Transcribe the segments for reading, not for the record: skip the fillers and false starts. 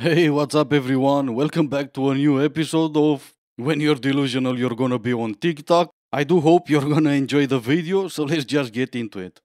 Hey, what's up, everyone? Welcome back to a new episode of When You're Delusional, You're Gonna Be on TikTok. I do hope you're gonna enjoy the video, so let's just get into it.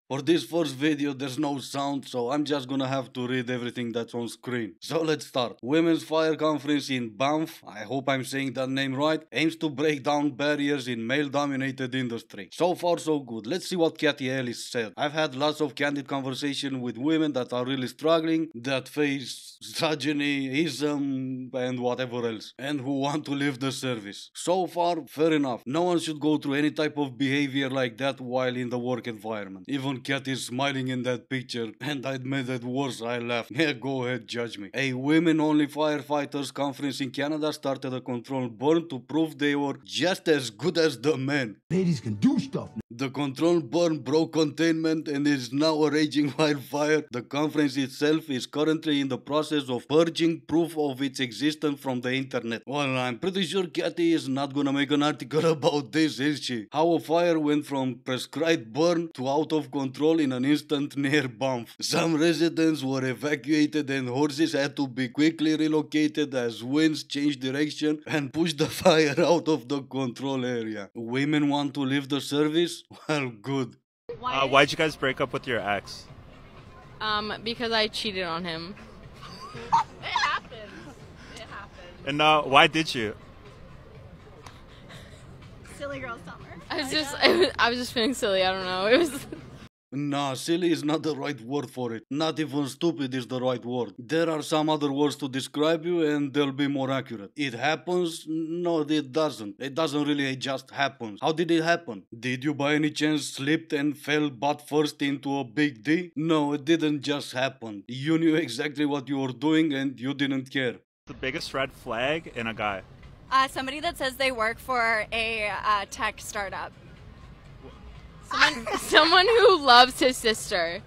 For this first video, there's no sound, so I'm just gonna have to read everything that's on screen. So let's start. Women's Fire Conference in Banff, I hope I'm saying that name right, aims to break down barriers in male-dominated industry. So far, so good. Let's see what Katie Ellis said. I've had lots of candid conversation with women that are really struggling, that face misogyny, and whatever else, and who want to leave the service. So far, fair enough. No one should go through any type of behavior like that while in the work environment. Even Cat is smiling in that picture, and I'd made it worse. I laughed. Yeah, go ahead, judge me. A women-only firefighters conference in Canada started a controlled burn to prove they were just as good as the men. Ladies can do stuff. The controlled burn broke containment and is now a raging wildfire. The conference itself is currently in the process of purging proof of its existence from the internet. Well, I'm pretty sure Kathy is not gonna make an article about this, is she? How a fire went from prescribed burn to out of control in an instant near Banff. Some residents were evacuated and horses had to be quickly relocated as winds changed direction and pushed the fire out of the control area. Women want to leave the service? Well, good. Why'd you guys break up with your ex? Because I cheated on him. It happens. It happens. And why did you? Silly girl summer. I was just feeling silly. I don't know. It was. Nah, silly is not the right word for it. Not even stupid is the right word. There are some other words to describe you and they'll be more accurate. It happens? No, it doesn't. It doesn't really, it just happens. How did it happen? Did you by any chance slipped and fell butt first into a big D? No, it didn't just happen. You knew exactly what you were doing and you didn't care. The biggest red flag in a guy. Somebody that says they work for a tech startup. Someone who loves his sister.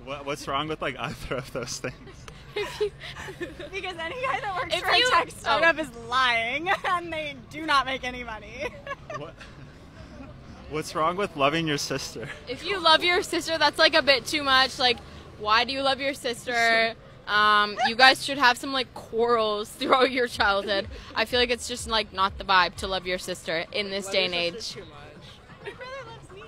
What's wrong with like either of those things? Because any guy that works If for you- a tech startup is lying, and they do not make any money. What's wrong with loving your sister? If you love your sister, that's like a bit too much. Like, why do you love your sister? You guys should have some like quarrels throughout your childhood. I feel like it's just like not the vibe to love your sister in this day and age. My brother loves me.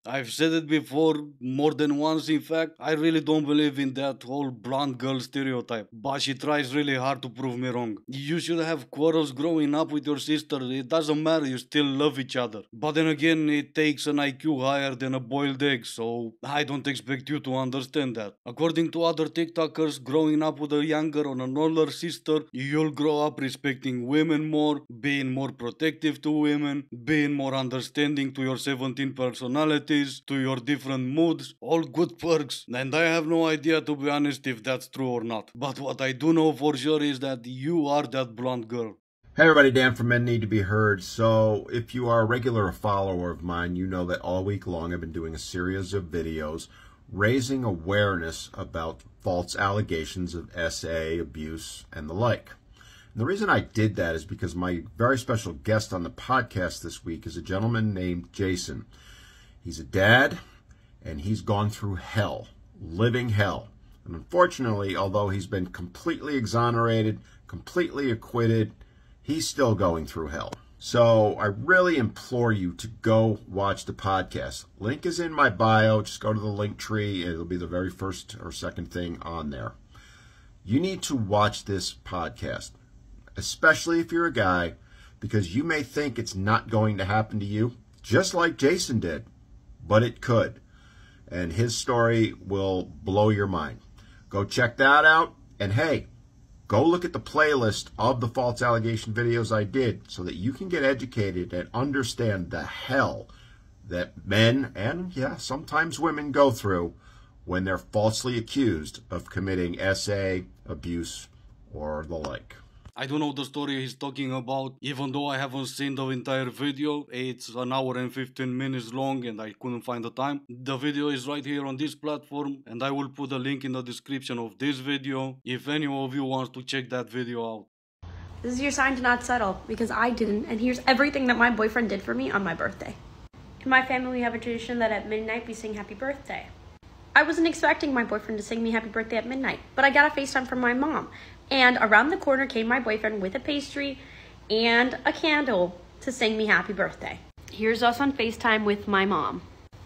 I've said it before, more than once in fact. I really don't believe in that whole blonde girl stereotype, but she tries really hard to prove me wrong. You should have quarrels growing up with your sister. It doesn't matter, you still love each other. But then again, it takes an IQ higher than a boiled egg, so I don't expect you to understand that. According to other TikTokers, growing up with a younger or an older sister, you'll grow up respecting women more, being more protective to women, being more understanding to your 17 personalities, to your different moods, all good perks, and I have no idea, to be honest, if that's true or not. But what I do know for sure is that you are that blonde girl. Hey everybody, Dan from Men Need to Be Heard. So if you are a regular follower of mine, you know that all week long I've been doing a series of videos raising awareness about false allegations of SA, abuse, and the like. And the reason I did that is because my very special guest on the podcast this week is a gentleman named Jason. He's a dad, and he's gone through hell, living hell. And unfortunately, although he's been completely exonerated, completely acquitted, he's still going through hell. So I really implore you to go watch the podcast. Link is in my bio. Just go to the link tree. It'll be the very first or second thing on there. You need to watch this podcast, especially if you're a guy, because you may think it's not going to happen to you, just like Jason did. But it could, and his story will blow your mind. Go check that out, and hey, go look at the playlist of the false allegation videos I did so that you can get educated and understand the hell that men and, yeah, sometimes women go through when they're falsely accused of committing SA, abuse, or the like. I don't know the story he's talking about, even though I haven't seen the entire video. It's an hour and 15 minutes long and I couldn't find the time. The video is right here on this platform and I will put a link in the description of this video if any of you wants to check that video out. This is your sign to not settle, because I didn't, and here's everything that my boyfriend did for me on my birthday. In my family, we have a tradition that at midnight we sing happy birthday. I wasn't expecting my boyfriend to sing me happy birthday at midnight, but I got a FaceTime from my mom. And around the corner came my boyfriend with a pastry and a candle to sing me happy birthday. Here's us on FaceTime with my mom.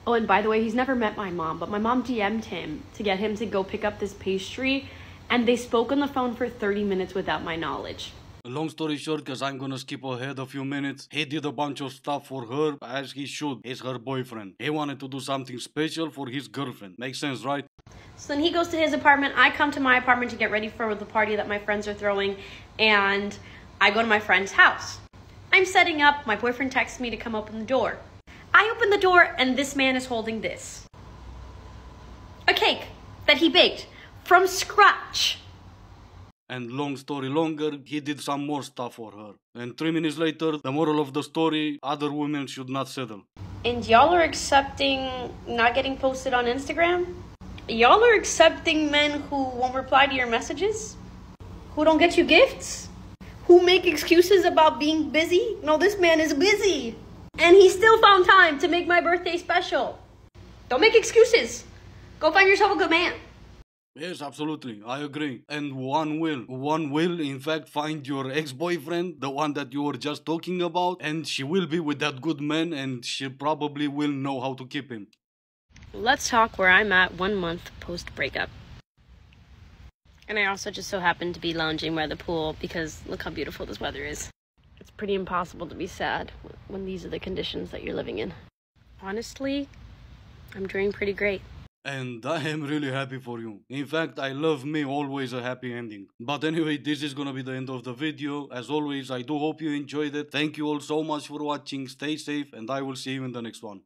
Oh, and by the way, he's never met my mom, but my mom DM'd him to get him to go pick up this pastry, and they spoke on the phone for 30 minutes without my knowledge. Long story short, because I'm gonna skip ahead a few minutes, he did a bunch of stuff for her, as he should. He's her boyfriend. He wanted to do something special for his girlfriend. Makes sense, right? So then he goes to his apartment, I come to my apartment to get ready for the party that my friends are throwing, and I go to my friend's house. I'm setting up, my boyfriend texts me to come open the door. I open the door, and this man is holding this. A cake that he baked from scratch. And long story longer, he did some more stuff for her. And 3 minutes later, the moral of the story, other women should not settle. And y'all are accepting not getting posted on Instagram? Y'all are accepting men who won't reply to your messages? Who don't get you gifts? Who make excuses about being busy? No, this man is busy. And he still found time to make my birthday special. Don't make excuses. Go find yourself a good man. Yes, absolutely. I agree. And one will, in fact, find your ex-boyfriend, the one that you were just talking about, and she will be with that good man, and she probably will know how to keep him. Let's talk where I'm at 1 month post-breakup. And I also just so happen to be lounging by the pool because look how beautiful this weather is. It's pretty impossible to be sad when these are the conditions that you're living in. Honestly, I'm doing pretty great. And I am really happy for you. In fact, I love me always a happy ending. But anyway, this is gonna be the end of the video. As always, I do hope you enjoyed it. Thank you all so much for watching. Stay safe, and I will see you in the next one.